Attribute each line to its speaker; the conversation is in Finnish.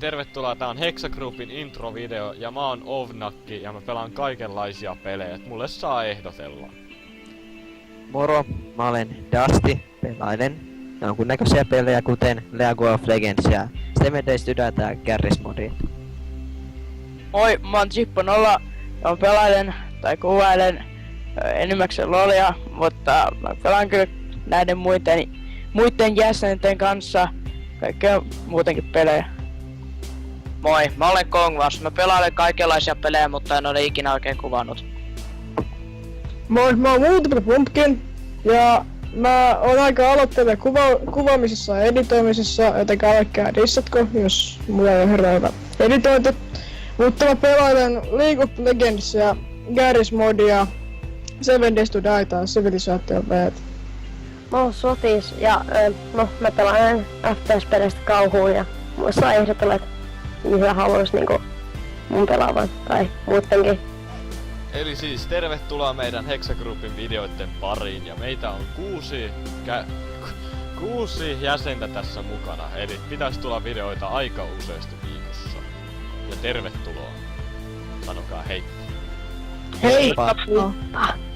Speaker 1: Tervetuloa, tää on Hexagroupin introvideo ja mä oon Ovnakki ja mä pelaan kaikenlaisia pelejä, et mulle saa ehdotella.
Speaker 2: Moro, mä olen Dusty, pelailen jonkunnäköisiä pelejä kuten League of Legends ja Seven Days to Die ja Garry's Modia.
Speaker 3: Moi, mä oon Zippo0 ja mä pelailen tai kuvailen enimmäkseen LoLia, mutta mä pelaan kyllä näiden muiden jäsenten kanssa kaikkea muutenkin pelejä.
Speaker 4: Moi, mä olen Kongvas. Mä pelailen kaikenlaisia pelejä, mutta en ole ikinä oikein kuvannut.
Speaker 5: Moi, mä oon Multiple Pumpkin ja mä oon aika aloitteella kuvaamisessa ja editoimisessa, jotenka älkää dissatko, jos mulla ei oo hirveän hyvä editointi. Mutta mä pelailen League of Legends ja Garry's Modia, Seven Days to Die tai Civilization V.
Speaker 6: Mä oon Sotis ja mä pelaan FPS-peleistä kauhuun ja muissa ehdotella, että mitä haluais niinku mun pelaavan tai muuttenkin.
Speaker 1: Eli siis tervetuloa meidän Hexagroupin videoiden pariin ja meitä on kuusi jäsentä tässä mukana, eli pitäisi tulla videoita aika useasti viikossa. Ja tervetuloa. Sanokaa hei.
Speaker 5: Hei!
Speaker 2: Heippa.
Speaker 6: Heippa!